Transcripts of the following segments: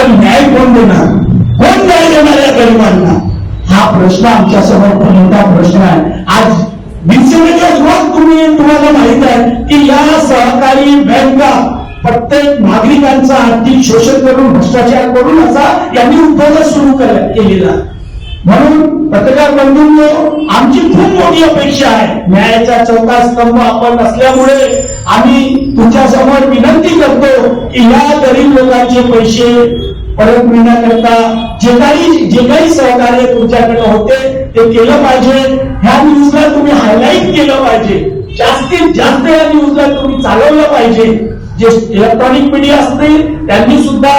न्याय कोण देणार, कोण न्याय देणार या गरिबांना, हा प्रश्न आमच्या समोर मोठा प्रश्न आहे. आज दिवसेंदिवस रोज तुम्हाला माहित आहे की या सहकारी बँका प्रत्येक नागरिकांचा आर्थिक शोषण करून भ्रष्टाचार करून असा यांनी उद्योग सुरू केलेला. म्हणून पत्रकार बंधूंनो, आमची खूप मोठी अपेक्षा आहे. न्यायाचा चौथा स्तंभ आपण असल्यामुळे आम्ही तुमच्या समोर विनंती करतो की या गरीब लोकांचे पैसे परत मिळण्याकरता जे काही सहकार्य तुमच्याकडे होते ते केलं पाहिजे. ह्या न्यूजला तुम्ही हायलाईट केलं पाहिजे, जास्तीत जास्त या न्यूजला तुम्ही चालवलं पाहिजे. जे इलेक्ट्रॉनिक मीडिया असतील त्यांनी सुद्धा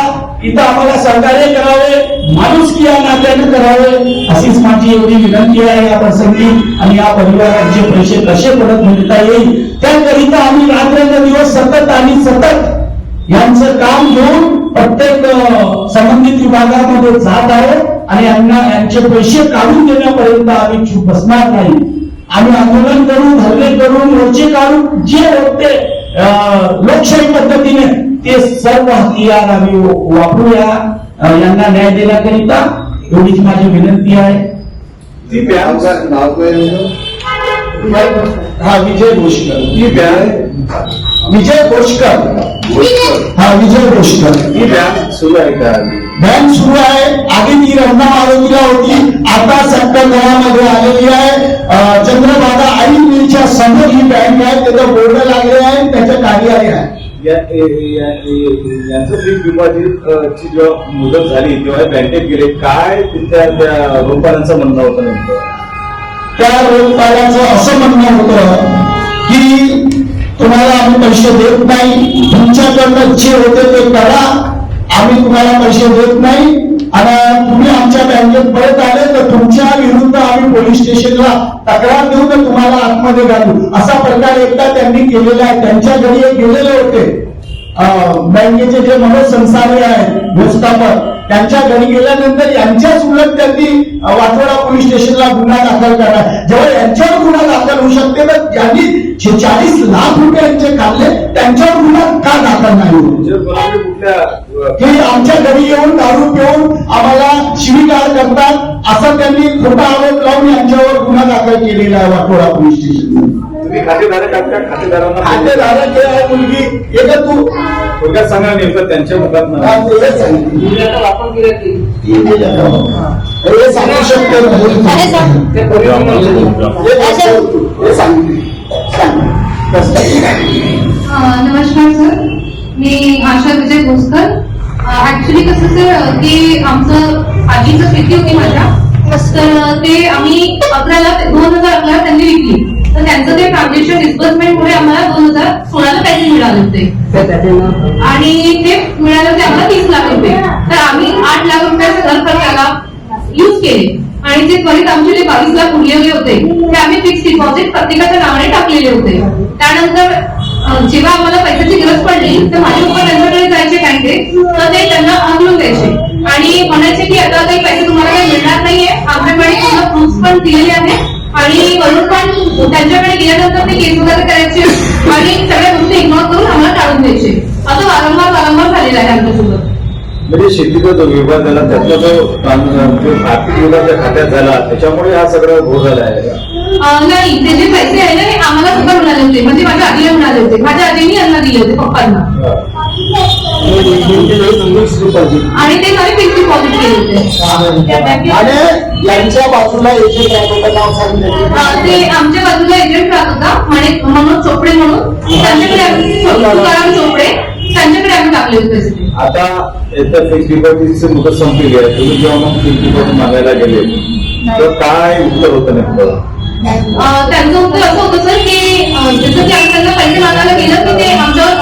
इथं आम्हाला सहकार्य करावे, माणुसकी या नात्याने करावे, अशीच माझी एवढी विनंती आहे या प्रसंगी. आणि या परिवाराचे पैसे कसे परत मिळता येईल त्याकरिता आम्ही रात्रंदिवस सतत आणि सतत यांचं काम घेऊन प्रत्येक संबंधित विभागामध्ये जात आहोत आणि यांचे पैसे काढून देण्यापर्यंत आम्ही चूप बसणार नाही. आम्ही आंदोलन करून, धरणे करून, मोर्चे काढून जे होते लोकशाही पद्धतीने ते सर्व हत्यार आम्ही वापरूया यांना न्याय देण्याकरिता. एवढीच माझी विनंती आहे. ती बँक नाव काय? हा, विजय भोसकर. ती बँक विजय भोसकर. हा, विजय भोसकर. ही बँक सुरू आहे का? बँक सुरू आहे. आधी ती रत्ना मारुतीला होती, आता सप्तगावामध्ये आलेली आहे. चंद्रभागा आई मिलच्या समोर ही बँक आहे, त्याचं बोर्ड लागले आहे, त्याचं कार्यालय आहे. यांचं पीक विमाची जेव्हा मुदत झाली तेव्हा बँकेत गेले, काय त्या रोजगारांचं म्हणणं होतं नेमकं? त्या रोजगाराचं असं म्हणणं होतं की तुम्हाला आम्ही पैसे देत नाही, तुमच्याकडनं जे होते ते करा, आम्ही तुम्हाला पैसे देत नाही आणि तुम्ही आमच्या बँकेत परत आले तर तुमच्या विरुद्ध आम्ही पोलीस स्टेशनला तक्रार देऊ तर तुम्हाला आतमध्ये घालू, असा प्रकार एकदा त्यांनी केलेला आहे. त्यांच्या घरी एक गेलेले होते बँकेचे जे मनोज संसारे आहेत व्यवस्थापक, त्यांच्या घरी गेल्यानंतर यांच्याच उलट त्यांनी वाटोडा पोलीस स्टेशनला गुन्हा दाखल करा. जेव्हा यांच्यावर गुन्हा दाखल होऊ शकते तर ज्यांनी 40 लाख रुपये यांचे काढले त्यांच्यावर गुन्हा का दाखल नाही? हे आमच्या घरी येऊन दारू पिऊन आम्हाला शिवीगाळ करतात असं त्यांनी खोटा आरोप लावून यांच्यावर गुन्हा दाखल केलेला आहे वाटोडा पोलीस स्टेशन. तुम्ही खातेधारक आहात का? खातेदारांना खातेधारक आहे मुलगी एक तू थोडक्यात सांगा नेमकं त्यांच्या मुखात सांगू शकतो. नमस्कार सर, मी आशा विजय भोसकर. ऍक्च्युली कसं सर की आमचं आजीचं शेती होती माझ्या, तर ते आम्ही 2011 त्यांनी विकली, तर त्यांचं ते ट्रान्झॅक्शन डिस्बर्समेंटमुळे आम्हाला 2016ला पैसे मिळाले होते आणि ते मिळाले होते आम्हाला 30 लाख रुपये. तर आम्ही 8 लाख रुपयाचे घर खर्चाला यूज केले आणि ते त्वरित आमचे जे 22 लाख उरलेले होते ते आम्ही फिक्स डिपॉझिट प्रत्येकाच्या नावाने टाकलेले होते. त्यानंतर जेव्हा आम्हाला पैशाची गरज पडली तर माझे पप्पा त्यांच्याकडे जायचे बँकेत, तर ते त्यांना हकलून द्यायचे आणि म्हणायचे की आता काही पैसे तुम्हाला काही मिळणार नाहीये, आमच्याकडे पूर्ण प्रूफ पण दिलेले आहेत आणि वरून पण त्यांच्याकडे गेल्यानंतर ते केस वगैरे करायचे आणि सगळ्या गोष्टी इग्नोर करून आम्हाला टाळून द्यायचे. असं वारंवार झालेलं आहे आमच्यासोबत. म्हणजे शेतीचा जो विवाद झाला त्यातला जो आर्थिक विवाद त्या खात्यात झाला त्याच्यामुळे हा सगळा घोळ झाला आहे. नाही, ते जे पैसे आहे ना ते आम्हाला सुद्धा मिळाले होते, म्हणजे माझ्या आजीला मिळाले होते, माझ्या आजीने यांना दिले होते पप्पांना आणि ते काही फिक्स डिपॉझिट केले होते. आणि यांच्या बाजूला एजंट राहत होता, नाव सांगितलं ते आमच्या बाजूला एजंट राहत होता मनोज चोपडे म्हणून, त्यांच्याकडे तुकाराम चोपडे, त्यांच्याकडे आम्ही टाकले होते पैसे. आता फिक्स डिपॉझिटची मुदत संपलेली आहे, तुम्ही जेव्हा मग फिक्स डिपॉझिट मागायला गेले तर काय उत्तर होतं नेमकं? त्यांचं उत्तर असं होतं सर की जसं की आम्ही त्यांना पैसे मागायला गेलं की ते आमच्यावर